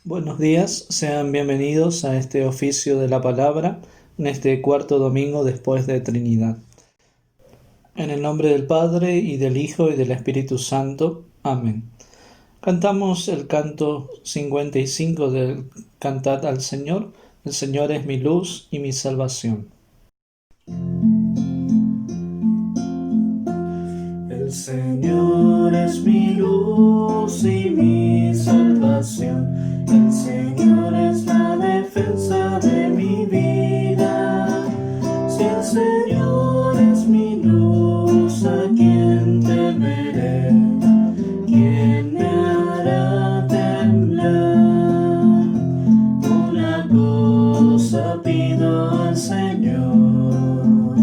Buenos días, sean bienvenidos a este oficio de la palabra en este cuarto domingo después de Trinidad. En el nombre del Padre y del Hijo y del Espíritu Santo. Amén. Cantamos el canto 55 del Cantad al Señor. El Señor es mi luz y mi salvación. El Señor es mi luz y mi salvación. El Señor es la defensa de mi vida. Si el Señor es mi luz, ¿a quién temeré? ¿Quién me hará temblar? Una cosa pido al Señor: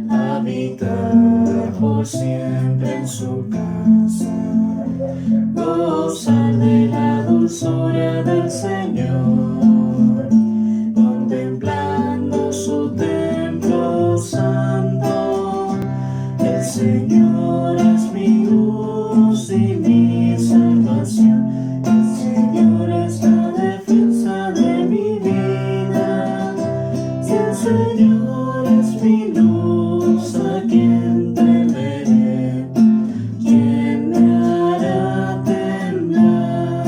habitar por siempre en su casa, gozar de la dulzura del Señor, contemplando su templo santo. El Señor es mi luz y mi salvación. El Señor es la defensa de mi vida. Si el Señor es mi luz, ¿a quién temeré? ¿Quién me hará temblar?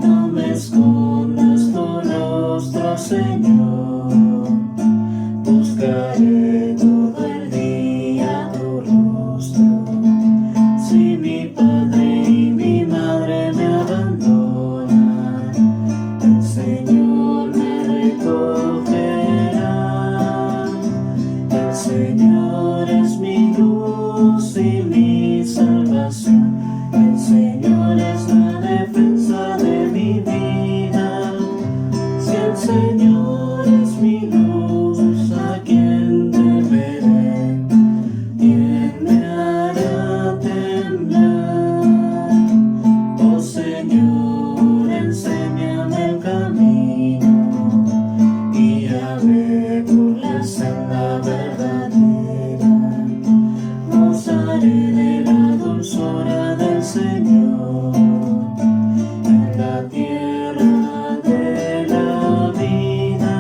No me escondas tu rostro, Señor. Buscaré todo el día tu rostro. Si mi padre y mi madre me abandonan, el Señor me recogerá. El Señor es mi luz y mi salvación. El Señor es la defensa de mi vida. Si el Señor es mi luz, ¿a quién temeré? ¿Quién me hará temblar? Oh Señor, enséñame el camino, guíame por la senda verdadera. Gozaré de la dulzura del Señor en la tierra de la vida.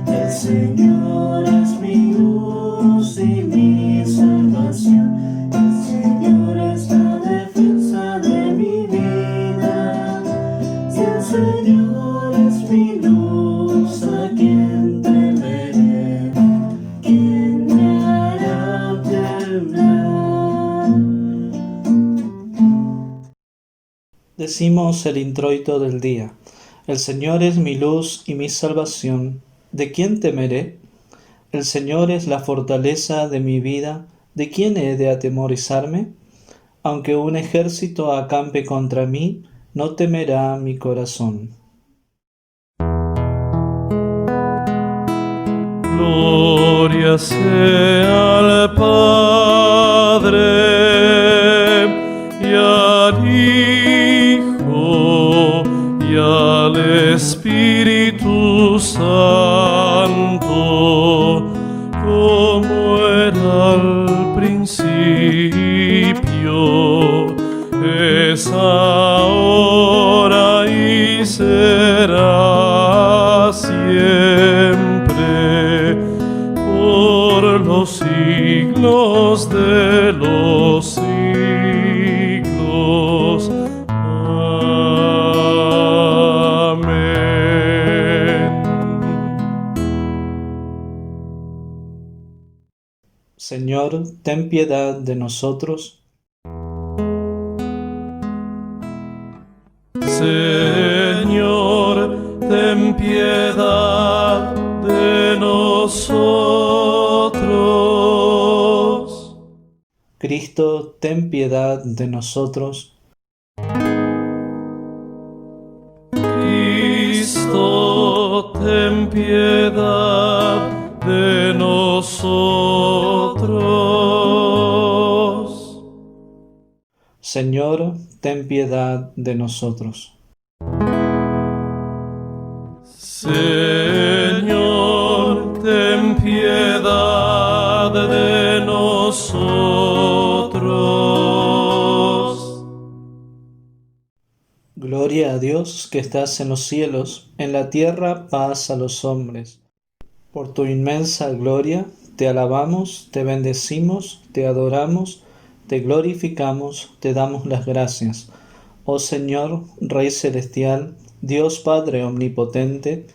El Señor es mi luz y mi salvación. El Señor es la defensa de mi vida. Si el Señor es mi luz, ¿a quién temeré? ¿Quién me hará temblar? Decimos el introito del día. El Señor es mi luz y mi salvación. ¿De quién temeré? El Señor es la fortaleza de mi vida. ¿De quién he de atemorizarme? Aunque un ejército acampe contra mí, no temerá mi corazón. Gloria sea al Padre y al Hijo y al Espíritu Santo, como era al principio, es ahora y será siempre, por los siglos de los siglos. Amén. Señor, ten piedad de nosotros. Señor, ten piedad de nosotros. Cristo, ten piedad de nosotros. Cristo, ten piedad de nosotros. Señor, ten piedad de nosotros. Señor, ten piedad de nosotros. Gloria a Dios que estás en los cielos, en la tierra paz a los hombres. Por tu inmensa gloria te alabamos, te bendecimos, te adoramos, te glorificamos, te damos las gracias. Oh Señor, Rey celestial, Dios Padre omnipotente,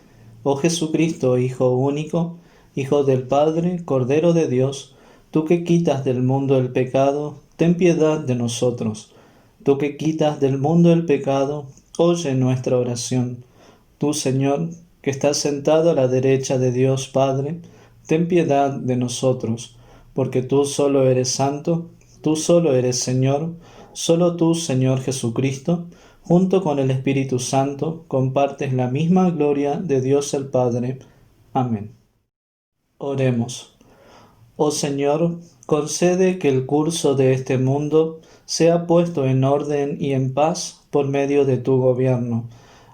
oh Jesucristo, Hijo único, Hijo del Padre, Cordero de Dios, tú que quitas del mundo el pecado, ten piedad de nosotros. Tú que quitas del mundo el pecado, oye nuestra oración. Tú, Señor, que estás sentado a la derecha de Dios Padre, ten piedad de nosotros, porque tú solo eres santo, tú solo eres Señor, solo tú, Señor Jesucristo, junto con el Espíritu Santo, compartes la misma gloria de Dios el Padre. Amén. Oremos. Oh Señor, concede que el curso de este mundo sea puesto en orden y en paz por medio de tu gobierno,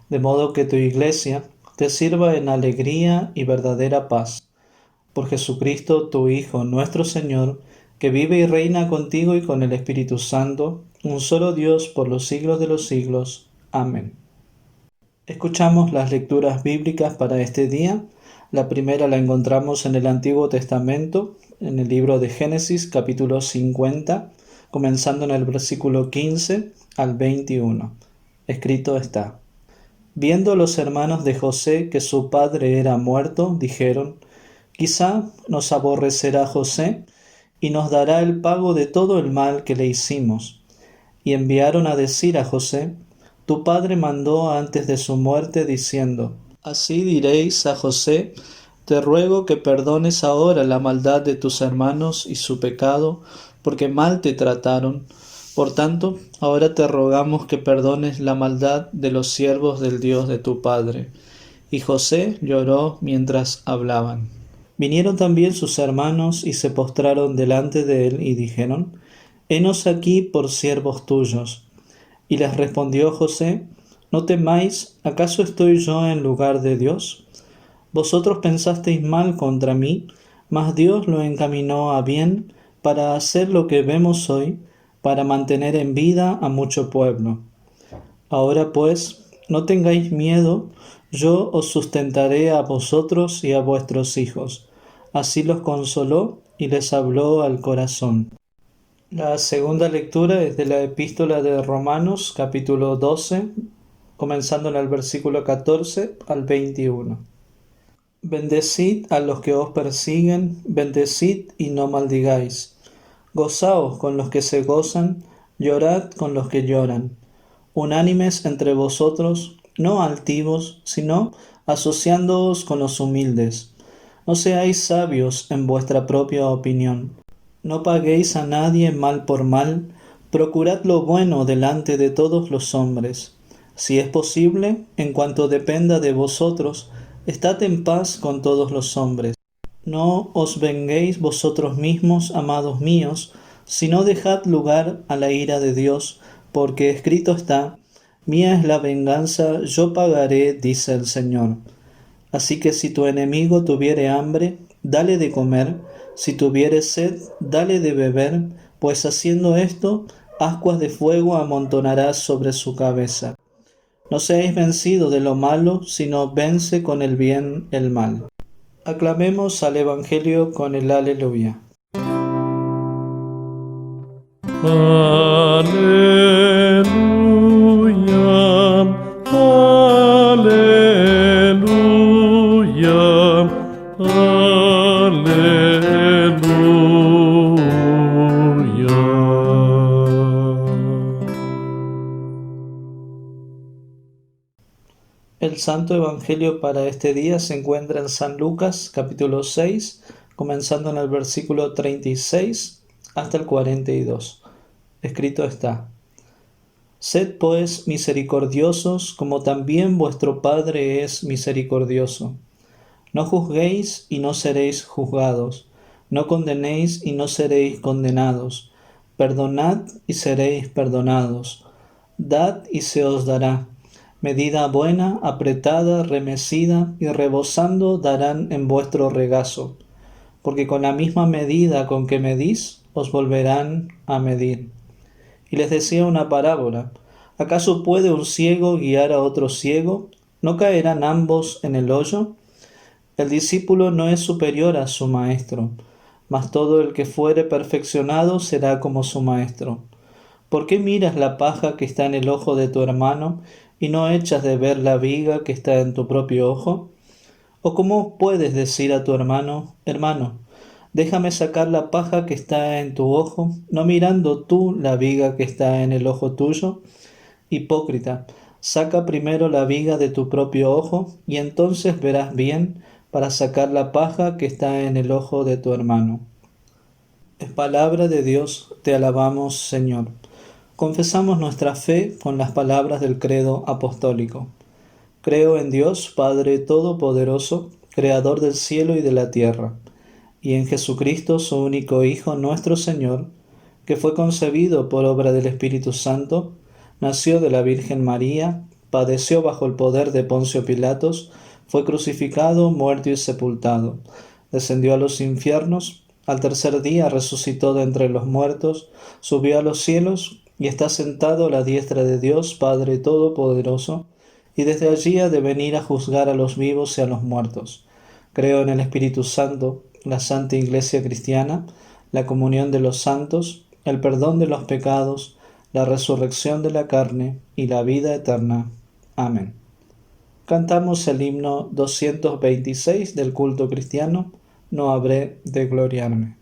de modo que tu Iglesia te sirva en alegría y verdadera paz. Por Jesucristo, tu Hijo, nuestro Señor, que vive y reina contigo y con el Espíritu Santo, un solo Dios por los siglos de los siglos. Amén. Escuchamos las lecturas bíblicas para este día. La primera la encontramos en el Antiguo Testamento, en el libro de Génesis, capítulo 50, comenzando en el versículo 15 al 21. Escrito está: Viendo los hermanos de José que su padre era muerto, dijeron: Quizá nos aborrecerá José y nos dará el pago de todo el mal que le hicimos. Y enviaron a decir a José: Tu padre mandó antes de su muerte, diciendo: Así diréis a José: Te ruego que perdones ahora la maldad de tus hermanos y su pecado, porque mal te trataron. Por tanto, ahora te rogamos que perdones la maldad de los siervos del Dios de tu padre. Y José lloró mientras hablaban. Vinieron también sus hermanos y se postraron delante de él y dijeron: Henos aquí por siervos tuyos. Y les respondió José: No temáis, ¿acaso estoy yo en lugar de Dios? Vosotros pensasteis mal contra mí, mas Dios lo encaminó a bien para hacer lo que vemos hoy, para mantener en vida a mucho pueblo. Ahora pues, no tengáis miedo, yo os sustentaré a vosotros y a vuestros hijos. Así los consoló y les habló al corazón. La segunda lectura es de la epístola de Romanos, capítulo 12, comenzando en el versículo 14 al 21. Bendecid a los que os persiguen, bendecid y no maldigáis. Gozaos con los que se gozan, llorad con los que lloran. Unánimes entre vosotros, no altivos, sino asociándoos con los humildes. No seáis sabios en vuestra propia opinión. No paguéis a nadie mal por mal, procurad lo bueno delante de todos los hombres. Si es posible, en cuanto dependa de vosotros, estad en paz con todos los hombres. No os venguéis vosotros mismos, amados míos, sino dejad lugar a la ira de Dios, porque escrito está: Mía es la venganza, yo pagaré, dice el Señor. Así que si tu enemigo tuviere hambre, dale de comer; si tuviere sed, dale de beber, pues haciendo esto, ascuas de fuego amontonarás sobre su cabeza. No seáis vencidos de lo malo, sino vence con el bien el mal. Aclamemos al Evangelio con el Aleluya. Aleluya, aleluya, El Santo Evangelio para este día se encuentra en San Lucas, capítulo 6, comenzando en el versículo 36 hasta el 42. Escrito está: Sed pues misericordiosos, como también vuestro Padre es misericordioso. No juzguéis y no seréis juzgados. No condenéis y no seréis condenados. Perdonad y seréis perdonados. Dad y se os dará. Medida buena, apretada, remecida y rebosando darán en vuestro regazo. Porque con la misma medida con que medís, os volverán a medir. Y les decía una parábola: ¿Acaso puede un ciego guiar a otro ciego? ¿No caerán ambos en el hoyo? El discípulo no es superior a su maestro, mas todo el que fuere perfeccionado será como su maestro. ¿Por qué miras la paja que está en el ojo de tu hermano y no echas de ver la viga que está en tu propio ojo? ¿O cómo puedes decir a tu hermano, hermano, déjame sacar la paja que está en tu ojo, no mirando tú la viga que está en el ojo tuyo? Hipócrita, saca primero la viga de tu propio ojo, y entonces verás bien para sacar la paja que está en el ojo de tu hermano. Es palabra de Dios, te alabamos, Señor. Confesamos nuestra fe con las palabras del credo apostólico. Creo en Dios, Padre Todopoderoso, Creador del cielo y de la tierra, y en Jesucristo, su único Hijo, nuestro Señor, que fue concebido por obra del Espíritu Santo, nació de la Virgen María, padeció bajo el poder de Poncio Pilatos, fue crucificado, muerto y sepultado, descendió a los infiernos, al tercer día resucitó de entre los muertos, subió a los cielos y está sentado a la diestra de Dios, Padre Todopoderoso, y desde allí ha de venir a juzgar a los vivos y a los muertos. Creo en el Espíritu Santo, la Santa Iglesia Cristiana, la comunión de los santos, el perdón de los pecados, la resurrección de la carne y la vida eterna. Amén. Cantamos el himno 226 del culto cristiano, No habré de gloriarme.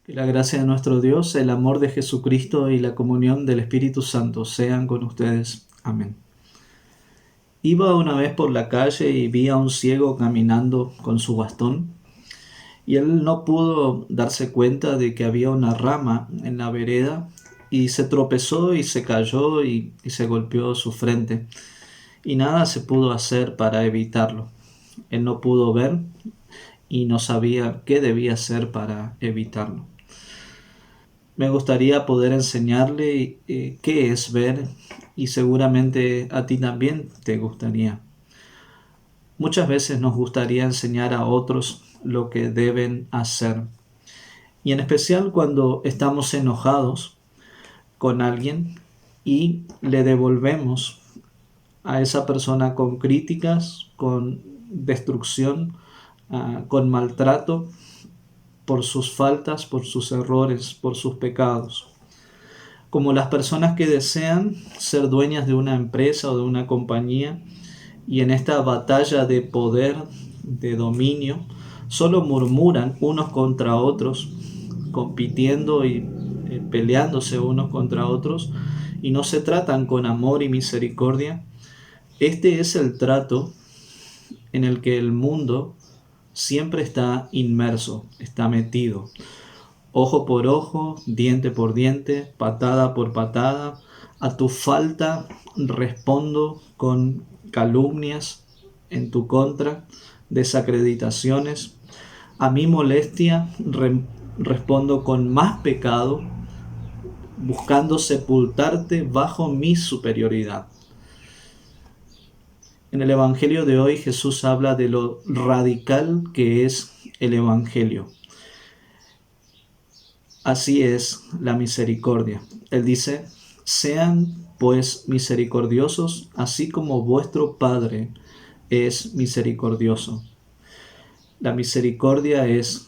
Que la gracia de nuestro Dios, el amor de Jesucristo y la comunión del Espíritu Santo sean con ustedes. Amén. Iba una vez por la calle y vi a un ciego caminando con su bastón, y él no pudo darse cuenta de que había una rama en la vereda, y se tropezó y se cayó y se golpeó su frente, y nada se pudo hacer para evitarlo. Él no pudo ver y no sabía qué debía hacer para evitarlo. Me gustaría poder enseñarle qué es ver, y seguramente a ti también te gustaría. Muchas veces nos gustaría enseñar a otros lo que deben hacer, y en especial cuando estamos enojados con alguien y le devolvemos a esa persona con críticas, con destrucción, con maltrato, por sus faltas, por sus errores, por sus pecados. Como las personas que desean ser dueñas de una empresa o de una compañía, y en esta batalla de poder, de dominio, solo murmuran unos contra otros, compitiendo y peleándose unos contra otros, y no se tratan con amor y misericordia. Este es el trato en el que el mundo siempre está inmerso, está metido. ojo por ojo, diente por diente, patada por patada. A tu falta respondo con calumnias en tu contra, desacreditaciones. A mi molestia respondo con más pecado, buscando sepultarte bajo mi superioridad. En el Evangelio de hoy Jesús habla de lo radical que es el Evangelio. Así es la misericordia. Él dice: sean pues misericordiosos, así como vuestro Padre es misericordioso. La misericordia es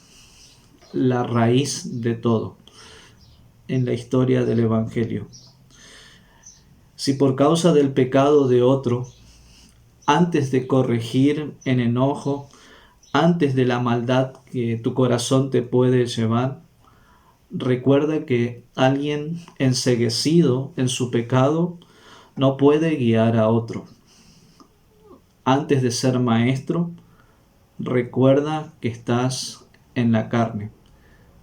la raíz de todo en la historia del Evangelio. Si por causa del pecado de otro, antes de corregir en enojo, antes de la maldad que tu corazón te puede llevar, recuerda que alguien enceguecido en su pecado no puede guiar a otro. Antes de ser maestro, recuerda que estás en la carne,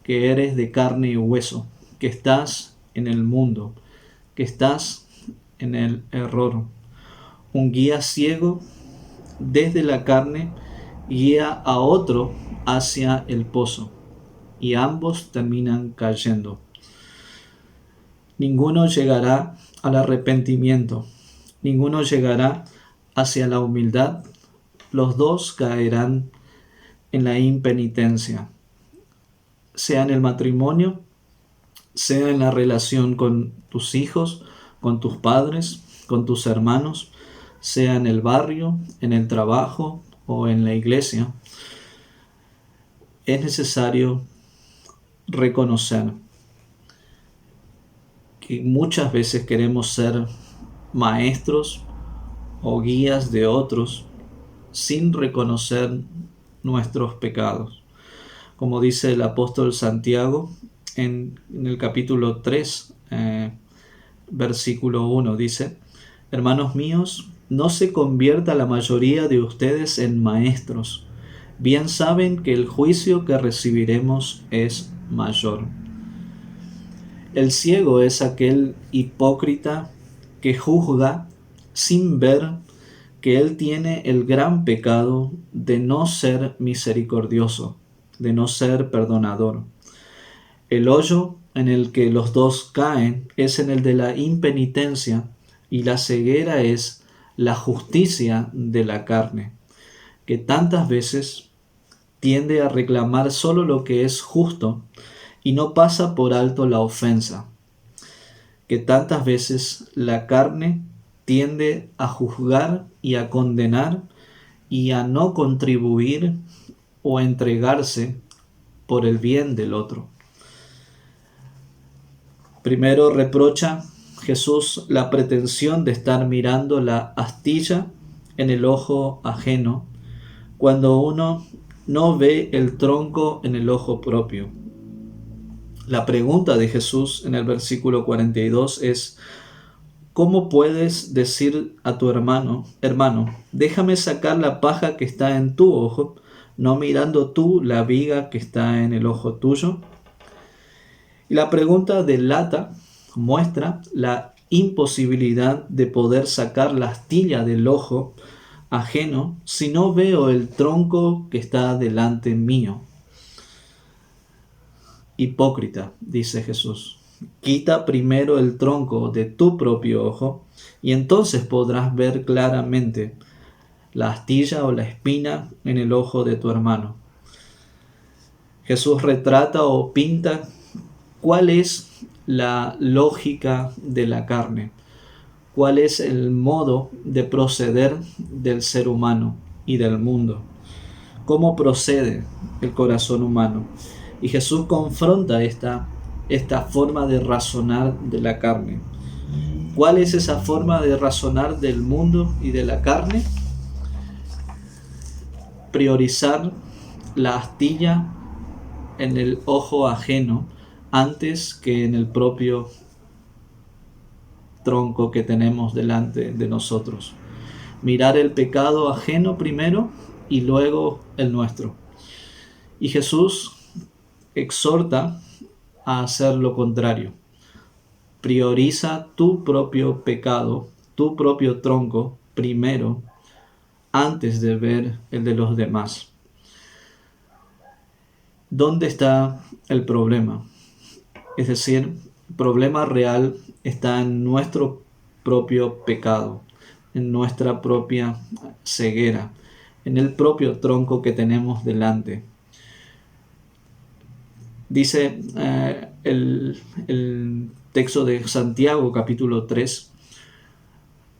que eres de carne y hueso, que estás en el mundo, que estás en el error. Un guía ciego desde la carne guía a otro hacia el pozo, y ambos terminan cayendo. Ninguno llegará al arrepentimiento, ninguno llegará hacia la humildad. Los dos caerán en la impenitencia, sea en el matrimonio, sea en la relación con tus hijos, con tus padres, con tus hermanos, sea en el barrio, en el trabajo o en la iglesia. Es necesario reconocer que muchas veces queremos ser maestros o guías de otros sin reconocer nuestros pecados. Como dice el apóstol Santiago en el capítulo 3, versículo 1, dice: hermanos míos, no se convierta la mayoría de ustedes en maestros. Bien saben que el juicio que recibiremos es mayor. El ciego es aquel hipócrita que juzga sin ver que él tiene el gran pecado de no ser misericordioso, de no ser perdonador. El hoyo en el que los dos caen es en el de la impenitencia, y la ceguera es la justicia de la carne, que tantas veces tiende a reclamar solo lo que es justo y no pasa por alto la ofensa, que tantas veces la carne tiende a juzgar y a condenar y a no contribuir o entregarse por el bien del otro. Primero reprocha Jesús la pretensión de estar mirando la astilla en el ojo ajeno, cuando uno no ve el tronco en el ojo propio. La pregunta de Jesús en el versículo 42 es: ¿cómo puedes decir a tu hermano, déjame sacar la paja que está en tu ojo, no mirando tú la viga que está en el ojo tuyo? Y la pregunta muestra la imposibilidad de poder sacar la astilla del ojo ajeno si no veo el tronco que está delante mío. Hipócrita, dice Jesús, quita primero el tronco de tu propio ojo y entonces podrás ver claramente la astilla o la espina en el ojo de tu hermano. Jesús retrata o pinta cuál es la lógica de la carne, cuál es el modo de proceder del ser humano y del mundo, cómo procede el corazón humano. Y Jesús confronta esta forma de razonar de la carne. ¿Cuál es esa forma de razonar del mundo y de la carne? Priorizar la astilla en el ojo ajeno antes que en el propio tronco que tenemos delante de nosotros. Mirar el pecado ajeno primero y luego el nuestro. Y Jesús exhorta a hacer lo contrario. Prioriza tu propio pecado, tu propio tronco primero, antes de ver el de los demás. ¿Dónde está el problema? Es decir, el problema real está en nuestro propio pecado, en nuestra propia ceguera, en el propio tronco que tenemos delante. Dice el texto de Santiago capítulo 3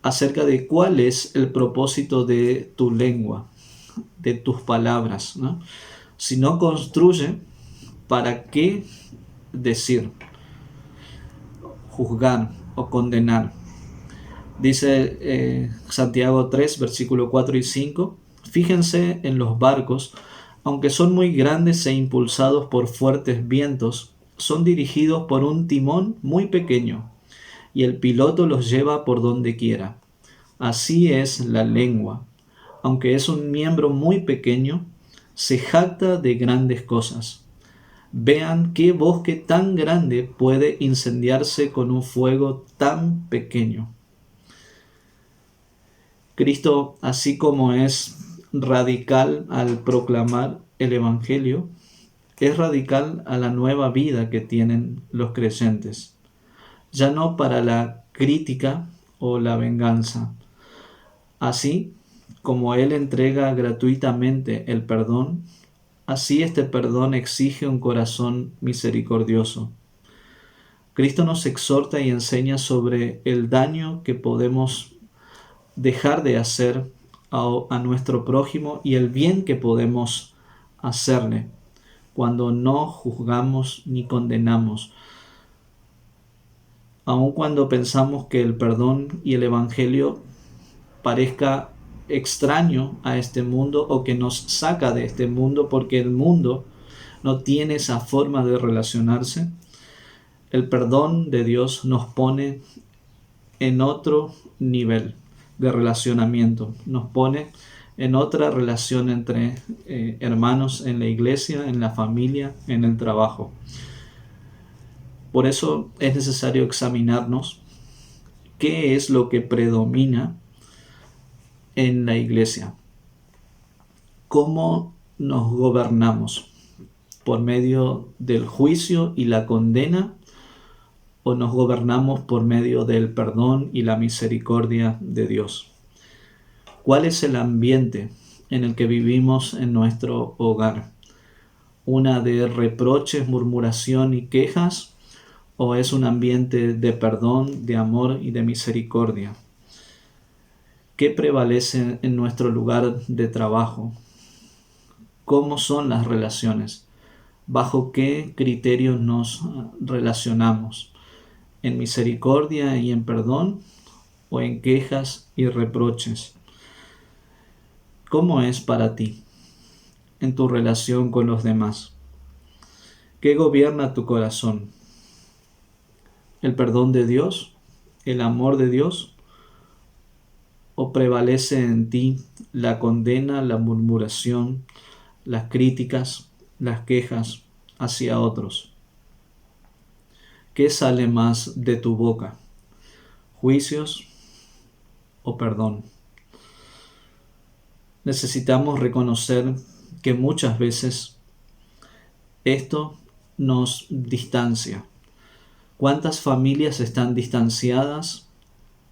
acerca de cuál es el propósito de tu lengua, de tus palabras, ¿no? Si no construye, ¿para qué decir, juzgar o condenar? Dice Santiago 3, versículo 4 y 5, fíjense en los barcos, aunque son muy grandes e impulsados por fuertes vientos, son dirigidos por un timón muy pequeño, y el piloto los lleva por donde quiera. Así es la lengua, aunque es un miembro muy pequeño, se jacta de grandes cosas. Vean qué bosque tan grande puede incendiarse con un fuego tan pequeño. Cristo, así como es radical al proclamar el Evangelio, es radical a la nueva vida que tienen los creyentes, ya no para la crítica o la venganza. Así como Él entrega gratuitamente el perdón, así este perdón exige un corazón misericordioso. Cristo nos exhorta y enseña sobre el daño que podemos dejar de hacer a nuestro prójimo y el bien que podemos hacerle cuando no juzgamos ni condenamos. Aun cuando pensamos que el perdón y el Evangelio parezca extraño a este mundo o que nos saca de este mundo porque el mundo no tiene esa forma de relacionarse, el perdón de Dios nos pone en otro nivel de relacionamiento, nos pone en otra relación entre hermanos en la iglesia, en la familia, en el trabajo. Por eso es necesario examinarnos qué es lo que predomina en la iglesia. ¿Cómo nos gobernamos? ¿Por medio del juicio y la condena? ¿O nos gobernamos por medio del perdón y la misericordia de Dios? ¿Cuál es el ambiente en el que vivimos en nuestro hogar? ¿Una de reproches, murmuración y quejas? ¿O es un ambiente de perdón, de amor y de misericordia? ¿Qué prevalece en nuestro lugar de trabajo? ¿Cómo son las relaciones? ¿Bajo qué criterios nos relacionamos? ¿En misericordia y en perdón? ¿O en quejas y reproches? ¿Cómo es para ti en tu relación con los demás? ¿Qué gobierna tu corazón? ¿El perdón de Dios? ¿El amor de Dios? ¿O prevalece en ti la condena, la murmuración, las críticas, las quejas hacia otros? ¿Qué sale más de tu boca? ¿Juicios o perdón? Necesitamos reconocer que muchas veces esto nos distancia. ¿Cuántas familias están distanciadas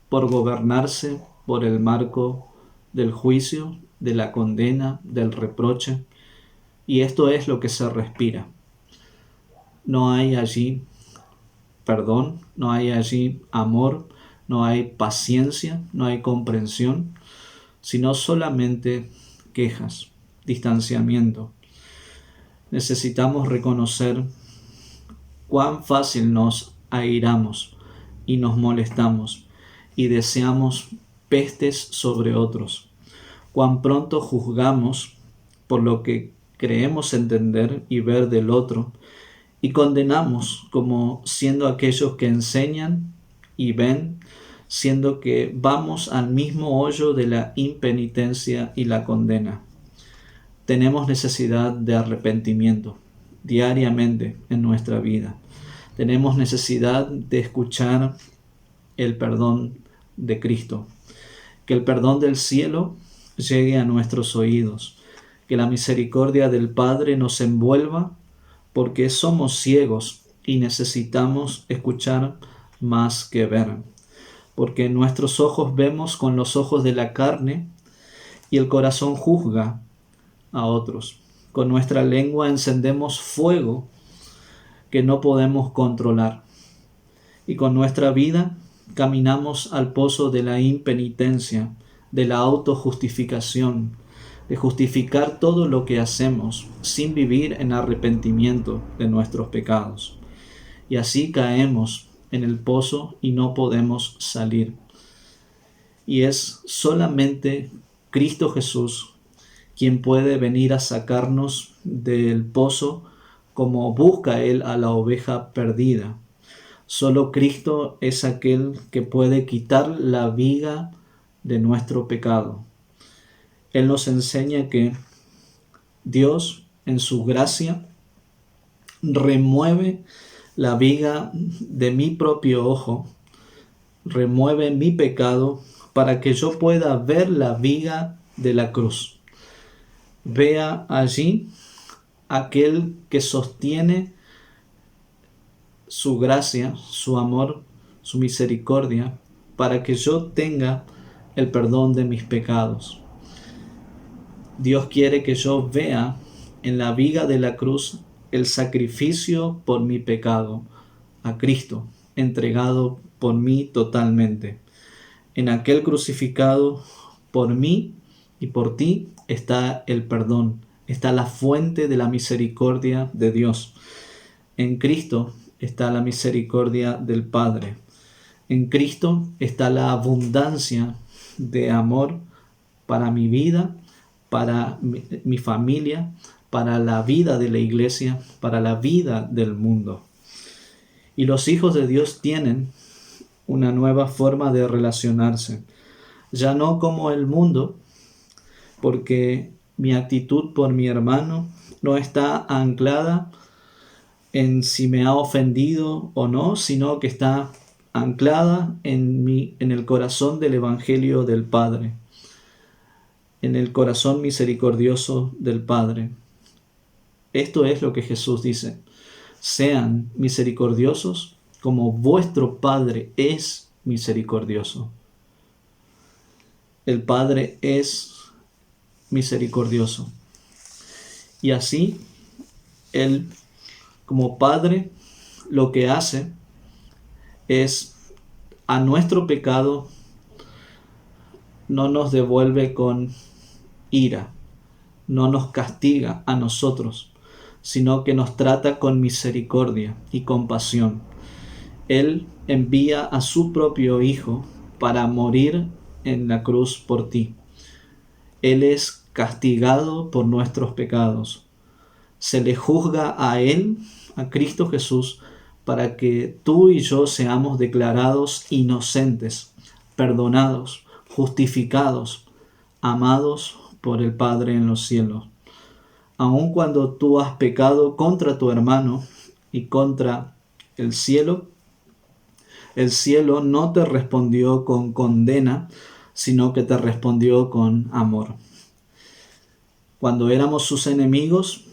por gobernarse por el marco del juicio, de la condena, del reproche? Y esto es lo que se respira. No hay allí perdón, no hay allí amor, no hay paciencia, no hay comprensión, sino solamente quejas, distanciamiento. Necesitamos reconocer cuán fácil nos airamos y nos molestamos y deseamos pestes sobre otros. Cuán pronto juzgamos por lo que creemos entender y ver del otro y condenamos como siendo aquellos que enseñan y ven, siendo que vamos al mismo hoyo de la impenitencia y la condena. Tenemos necesidad de arrepentimiento, diariamente en nuestra vida. Tenemos necesidad de escuchar el perdón de Cristo, que el perdón del cielo llegue a nuestros oídos, que la misericordia del Padre nos envuelva, porque somos ciegos y necesitamos escuchar más que ver, porque nuestros ojos vemos con los ojos de la carne y el corazón juzga a otros. Con nuestra lengua encendemos fuego que no podemos controlar, y con nuestra vida caminamos al pozo de la impenitencia, de la autojustificación, de justificar todo lo que hacemos sin vivir en arrepentimiento de nuestros pecados. Y así caemos en el pozo y no podemos salir. Y es solamente Cristo Jesús quien puede venir a sacarnos del pozo como busca Él a la oveja perdida. Solo Cristo es aquel que puede quitar la viga de nuestro pecado. Él nos enseña que Dios, en su gracia, remueve la viga de mi propio ojo, remueve mi pecado para que yo pueda ver la viga de la cruz. Vea allí aquel que sostiene su gracia, su amor, su misericordia, para que yo tenga el perdón de mis pecados. Dios quiere que yo vea en la viga de la cruz el sacrificio por mi pecado, a Cristo, entregado por mí totalmente. En aquel crucificado por mí y por ti está el perdón, está la fuente de la misericordia de Dios. En Cristo está la misericordia del Padre. En Cristo está la abundancia de amor para mi vida, para mi familia, para la vida de la iglesia, para la vida del mundo. Y los hijos de Dios tienen una nueva forma de relacionarse, ya no como el mundo, porque mi actitud por mi hermano no está anclada en si me ha ofendido o no, sino que está anclada en el corazón del Evangelio del Padre, en el corazón misericordioso del Padre. Esto es lo que Jesús dice: sean misericordiosos como vuestro Padre es misericordioso. El Padre es misericordioso. Y así, Él, como Padre, lo que hace es a nuestro pecado no nos devuelve con ira, no nos castiga a nosotros, sino que nos trata con misericordia y compasión. Él envía a su propio Hijo para morir en la cruz por ti. Él es castigado por nuestros pecados. Se le juzga a Él, a Cristo Jesús, para que tú y yo seamos declarados inocentes, perdonados, justificados, amados por el Padre en los cielos. Aun cuando tú has pecado contra tu hermano y contra el cielo no te respondió con condena, sino que te respondió con amor. Cuando éramos sus enemigos,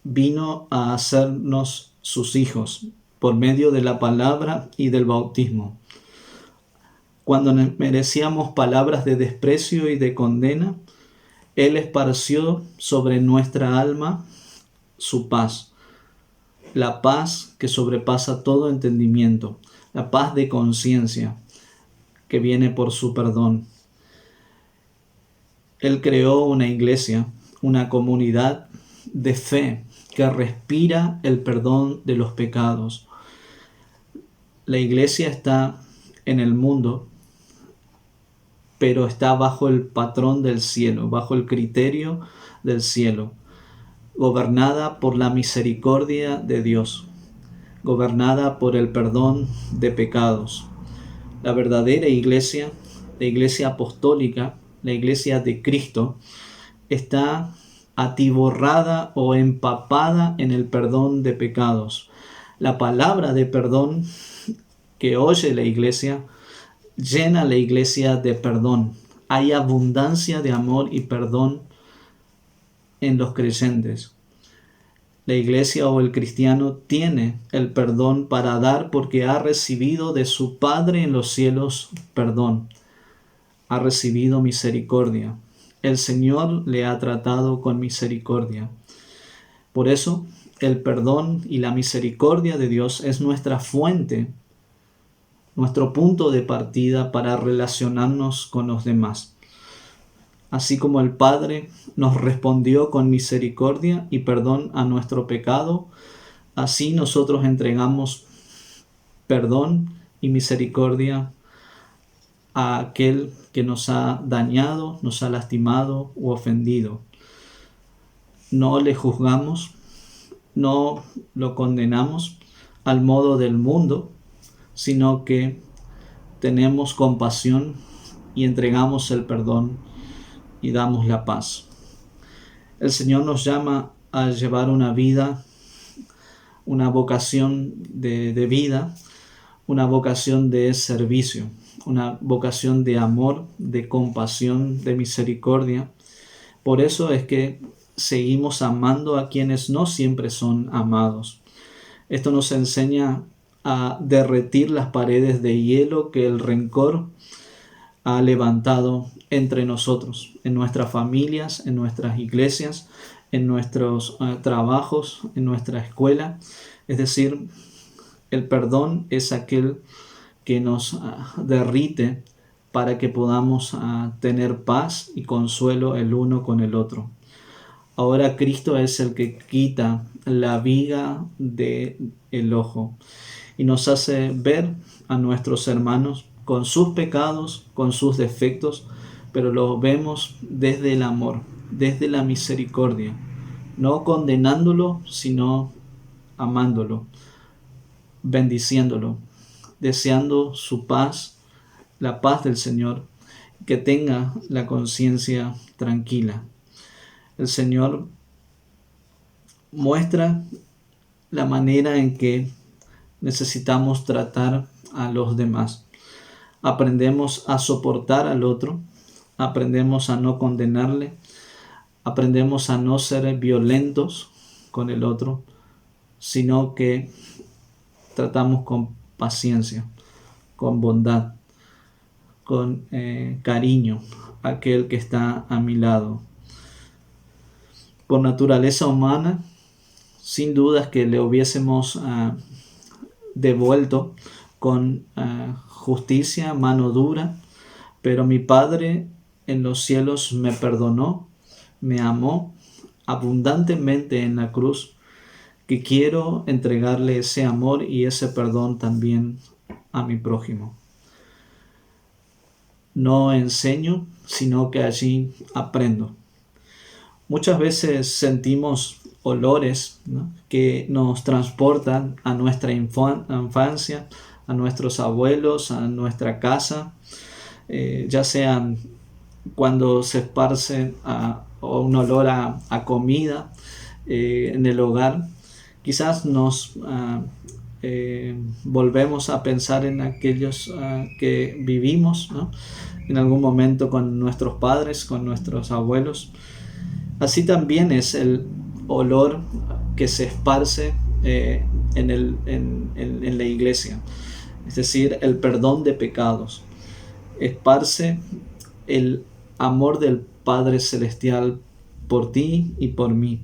vino a hacernos sus hijos por medio de la palabra y del bautismo. Cuando merecíamos palabras de desprecio y de condena, Él esparció sobre nuestra alma su paz, la paz que sobrepasa todo entendimiento, la paz de conciencia que viene por su perdón. Él creó una iglesia, una comunidad de fe que respira el perdón de los pecados. La iglesia está en el mundo, pero está bajo el patrón del cielo, bajo el criterio del cielo, gobernada por la misericordia de Dios, gobernada por el perdón de pecados. La verdadera iglesia, la iglesia apostólica, la iglesia de Cristo, está atiborrada o empapada en el perdón de pecados. La palabra de perdón que oye la iglesia llena la iglesia de perdón. Hay abundancia de amor y perdón en los creyentes. La iglesia o el cristiano tiene el perdón para dar porque ha recibido de su Padre en los cielos perdón. Ha recibido misericordia. El Señor le ha tratado con misericordia. Por eso, el perdón y la misericordia de Dios es nuestra fuente, nuestro punto de partida para relacionarnos con los demás. Así como el Padre nos respondió con misericordia y perdón a nuestro pecado, así nosotros entregamos perdón y misericordia a aquel que nos ha dañado, nos ha lastimado u ofendido. No le juzgamos, no lo condenamos al modo del mundo, sino que tenemos compasión y entregamos el perdón y damos la paz. El Señor nos llama a llevar una vida, una vocación de vida, una vocación de servicio, una vocación de amor, de compasión, de misericordia. Por eso es que seguimos amando a quienes no siempre son amados. Esto nos enseña a derretir las paredes de hielo que el rencor ha levantado entre nosotros, en nuestras familias, en nuestras iglesias, en nuestros trabajos, en nuestra escuela. Es decir, el perdón es aquel que nos derrite para que podamos tener paz y consuelo el uno con el otro. Ahora Cristo es el que quita la viga del ojo y nos hace ver a nuestros hermanos con sus pecados, con sus defectos, pero los vemos desde el amor, desde la misericordia, no condenándolo, sino amándolo, bendiciéndolo, deseando su paz, la paz del Señor, que tenga la conciencia tranquila. El Señor muestra la manera en que necesitamos tratar a los demás. Aprendemos a soportar al otro, aprendemos a no condenarle, aprendemos a no ser violentos con el otro, sino que tratamos con paciencia, con bondad, con cariño a aquel que está a mi lado. Por naturaleza humana, sin dudas que le hubiésemos devuelto con justicia, mano dura, pero mi Padre en los cielos me perdonó, me amó abundantemente en la cruz, que quiero entregarle ese amor y ese perdón también a mi prójimo. No enseño, sino que allí aprendo. Muchas veces sentimos olores, ¿no?, que nos transportan a nuestra infancia, a nuestros abuelos, a nuestra casa, ya sean cuando se esparce un olor a comida en el hogar. Quizás nos volvemos a pensar en aquellos que vivimos, ¿no?, en algún momento con nuestros padres, con nuestros abuelos. Así también es el olor que se esparce en la iglesia, es decir, el perdón de pecados. Esparce el amor del Padre Celestial por ti y por mí.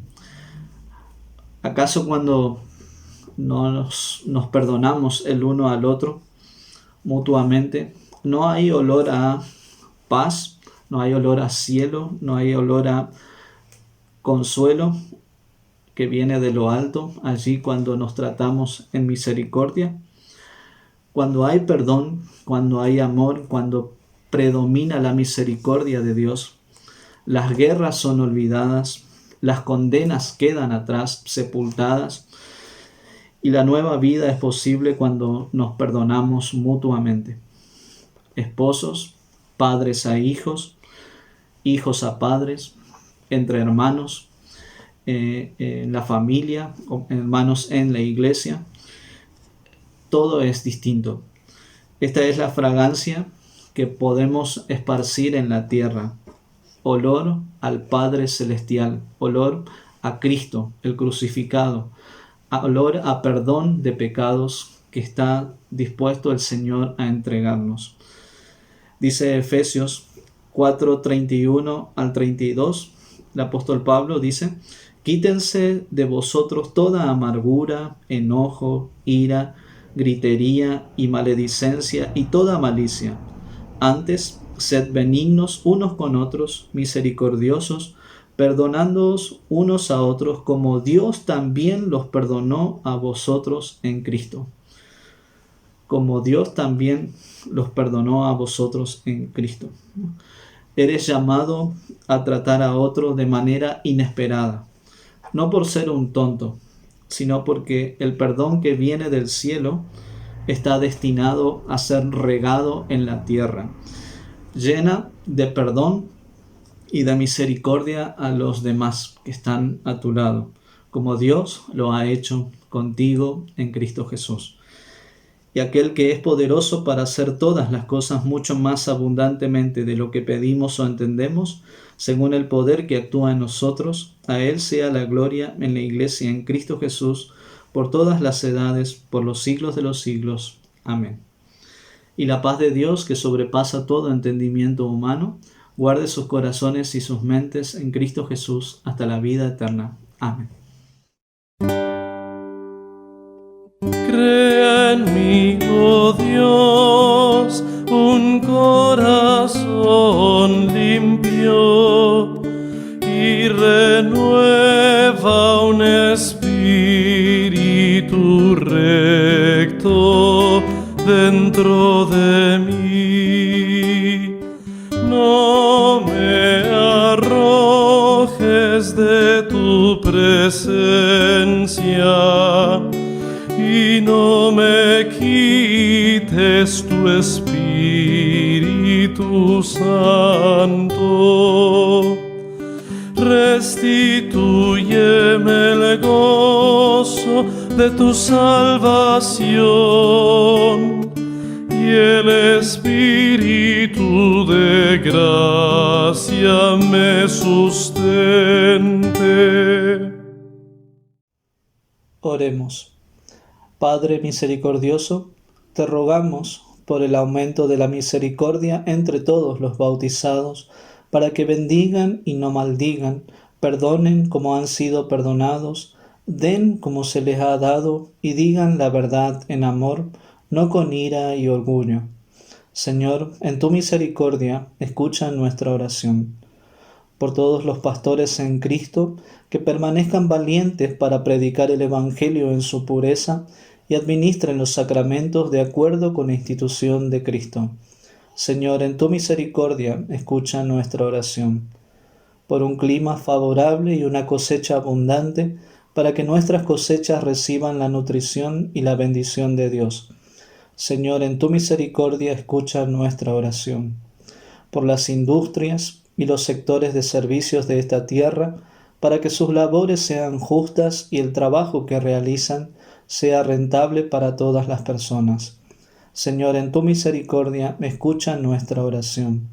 ¿Acaso cuando nos perdonamos el uno al otro mutuamente, no hay olor a paz, no hay olor a cielo, no hay olor a consuelo que viene de lo alto allí cuando nos tratamos en misericordia? Cuando hay perdón, cuando hay amor, cuando predomina la misericordia de Dios, las guerras son olvidadas, las condenas quedan atrás, sepultadas, y la nueva vida es posible cuando nos perdonamos mutuamente. Esposos, padres a hijos, hijos a padres, entre hermanos, en la familia, hermanos en la iglesia. Todo es distinto. Esta es la fragancia que podemos esparcir en la tierra. Olor al Padre Celestial, olor a Cristo, el crucificado, olor a perdón de pecados que está dispuesto el Señor a entregarnos. Dice Efesios 4:31 al 32, el apóstol Pablo dice: quítense de vosotros toda amargura, enojo, ira, gritería y maledicencia y toda malicia. Antes, sed benignos unos con otros, misericordiosos, perdonándoos unos a otros, como Dios también los perdonó a vosotros en Cristo. Como Dios también los perdonó a vosotros en Cristo. Eres llamado a tratar a otro de manera inesperada, no por ser un tonto, sino porque el perdón que viene del cielo está destinado a ser regado en la tierra, llena de perdón y de misericordia a los demás que están a tu lado, como Dios lo ha hecho contigo en Cristo Jesús. Y aquel que es poderoso para hacer todas las cosas mucho más abundantemente de lo que pedimos o entendemos, según el poder que actúa en nosotros, a Él sea la gloria en la Iglesia en Cristo Jesús, por todas las edades, por los siglos de los siglos. Amén. Y la paz de Dios, que sobrepasa todo entendimiento humano, guarde sus corazones y sus mentes en Cristo Jesús hasta la vida eterna. Amén. Crea en mí, oh Dios, un corazón limpio y renueva un espíritu recto dentro de mí. No me arrojes de tu presencia y no me quites tu Espíritu Santo. Restitúyeme el gozo de tu salvación y el Espíritu de gracia me sustente. Oremos. Padre misericordioso, te rogamos por el aumento de la misericordia entre todos los bautizados, para que bendigan y no maldigan, perdonen como han sido perdonados, den como se les ha dado y digan la verdad en amor, no con ira y orgullo. Señor, en tu misericordia, escucha nuestra oración. Por todos los pastores en Cristo, que permanezcan valientes para predicar el Evangelio en su pureza y administren los sacramentos de acuerdo con la institución de Cristo. Señor, en tu misericordia, escucha nuestra oración. Por un clima favorable y una cosecha abundante, para que nuestras cosechas reciban la nutrición y la bendición de Dios. Señor, en tu misericordia, escucha nuestra oración. Por las industrias y los sectores de servicios de esta tierra, para que sus labores sean justas y el trabajo que realizan sea rentable para todas las personas. Señor, en tu misericordia, escucha nuestra oración.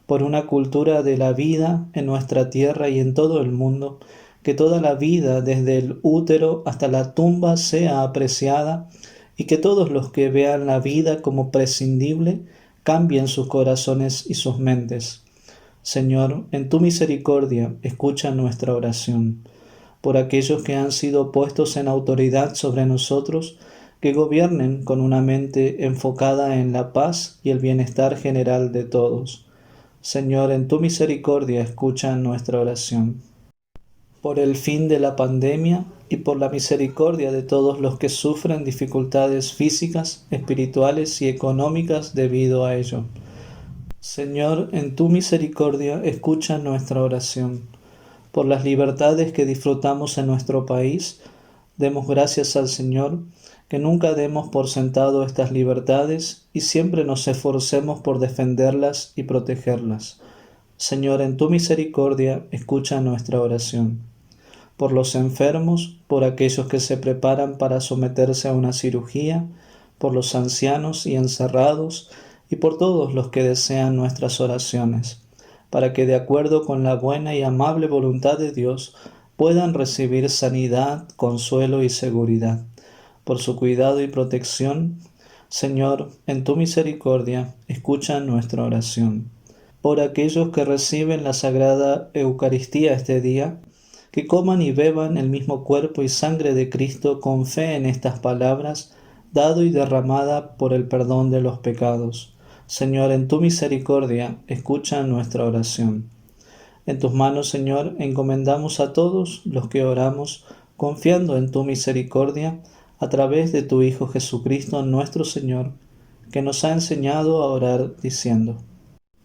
Por una cultura de la vida en nuestra tierra y en todo el mundo, que toda la vida, desde el útero hasta la tumba, sea apreciada, y que todos los que vean la vida como prescindible cambien sus corazones y sus mentes. Señor, en tu misericordia, escucha nuestra oración. Por aquellos que han sido puestos en autoridad sobre nosotros, que gobiernen con una mente enfocada en la paz y el bienestar general de todos. Señor, en tu misericordia, escucha nuestra oración. Por el fin de la pandemia y por la misericordia de todos los que sufren dificultades físicas, espirituales y económicas debido a ello. Señor, en tu misericordia, escucha nuestra oración. Por las libertades que disfrutamos en nuestro país, demos gracias al Señor, que nunca demos por sentado estas libertades y siempre nos esforcemos por defenderlas y protegerlas. Señor, en tu misericordia, escucha nuestra oración. por los enfermos, por aquellos que se preparan para someterse a una cirugía, por los ancianos y encerrados, y por todos los que desean nuestras oraciones, para que de acuerdo con la buena y amable voluntad de Dios puedan recibir sanidad, consuelo y seguridad. Por su cuidado y protección, Señor, en tu misericordia, escucha nuestra oración. Por aquellos que reciben la Sagrada Eucaristía este día, que coman y beban el mismo cuerpo y sangre de Cristo con fe en estas palabras, dado y derramada por el perdón de los pecados. Señor, en tu misericordia, escucha nuestra oración. En tus manos, Señor, encomendamos a todos los que oramos, confiando en tu misericordia, a través de tu Hijo Jesucristo, nuestro Señor, que nos ha enseñado a orar diciendo: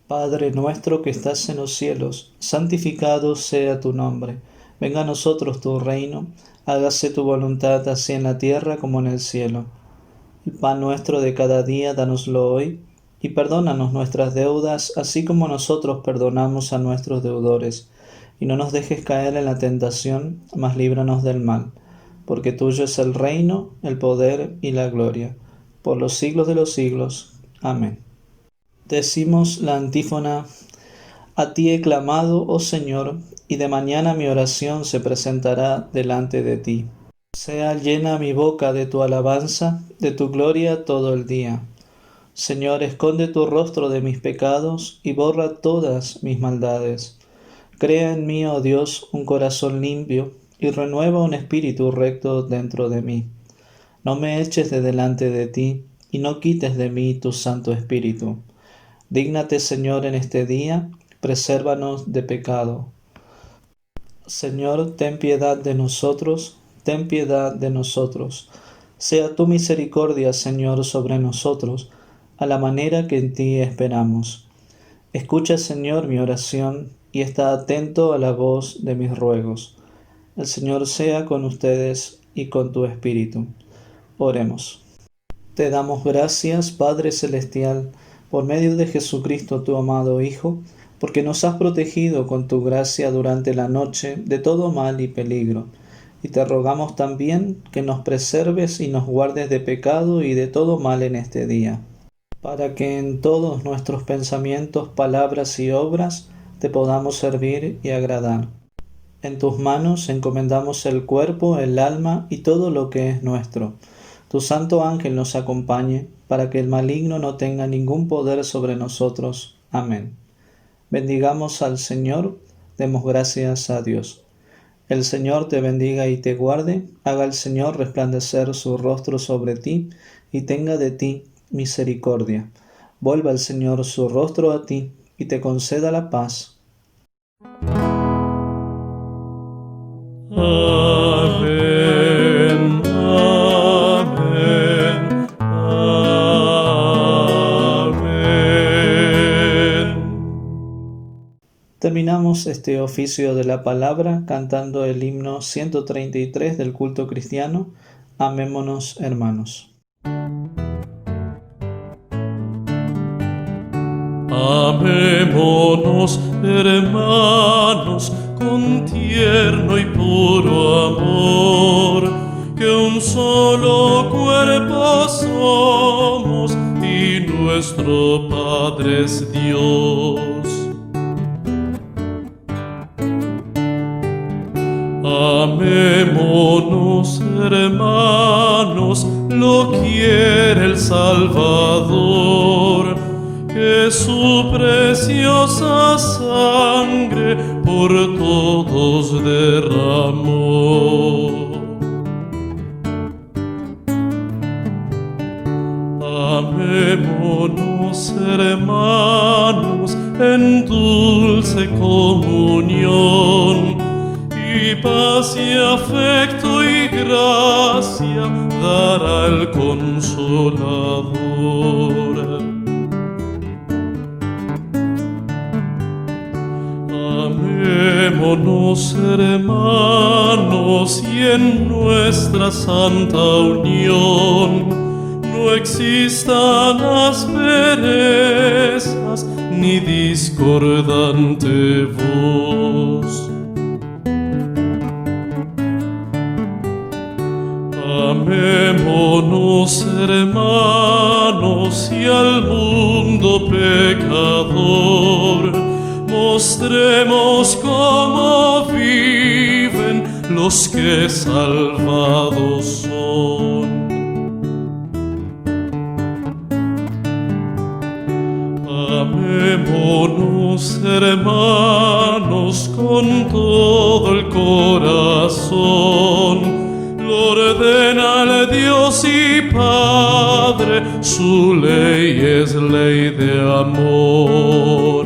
Padre nuestro que estás en los cielos, santificado sea tu nombre. Venga a nosotros tu reino, hágase tu voluntad así en la tierra como en el cielo. El pan nuestro de cada día, dánoslo hoy, y perdónanos nuestras deudas, así como nosotros perdonamos a nuestros deudores. Y no nos dejes caer en la tentación, mas líbranos del mal. Porque tuyo es el reino, el poder y la gloria, por los siglos de los siglos. Amén. Decimos la antífona: A ti he clamado, oh Señor, y de mañana mi oración se presentará delante de ti. Sea llena mi boca de tu alabanza, de tu gloria todo el día. Señor, esconde tu rostro de mis pecados y borra todas mis maldades. Crea en mí, oh Dios, un corazón limpio y renueva un espíritu recto dentro de mí. No me eches de delante de ti y no quites de mí tu Santo Espíritu. Dígnate, Señor, en este día, presérvanos de pecado. Señor, ten piedad de nosotros, ten piedad de nosotros. Sea tu misericordia, Señor, sobre nosotros, a la manera que en ti esperamos. Escucha, Señor, mi oración y está atento a la voz de mis ruegos. El Señor sea con ustedes y con tu espíritu. Oremos. Te damos gracias, Padre Celestial, por medio de Jesucristo, tu amado Hijo, porque nos has protegido con tu gracia durante la noche de todo mal y peligro. Y te rogamos también que nos preserves y nos guardes de pecado y de todo mal en este día, para que en todos nuestros pensamientos, palabras y obras te podamos servir y agradar. En tus manos encomendamos el cuerpo, el alma y todo lo que es nuestro. Tu santo ángel nos acompañe, para que el maligno no tenga ningún poder sobre nosotros. Amén. Bendigamos al Señor, demos gracias a Dios. El Señor te bendiga y te guarde, haga el Señor resplandecer su rostro sobre ti y tenga de ti misericordia. Vuelva el Señor su rostro a ti y te conceda la paz. Amén, amén, amén. Terminamos este oficio de la palabra cantando el himno 133 del culto cristiano. Amémonos, hermanos. Amémonos, hermanos, con tierno y puro amor, que un solo cuerpo somos y nuestro Padre es Dios. Amémonos, hermanos, lo quiere el Salvador, que su preciosa sangre por todos derramó. Amémonos, hermanos, en dulce comunión, y paz y afecto y gracia dará el Consolador. Amémonos, hermanos, y en nuestra santa unión no existan asperezas ni discordante voz. Amémonos, hermanos, y al mundo pecador mostremos cómo viven los que salvados son. Amémonos, hermanos, con todo el corazón. Lo ordena el Dios y Padre, su ley es ley de amor.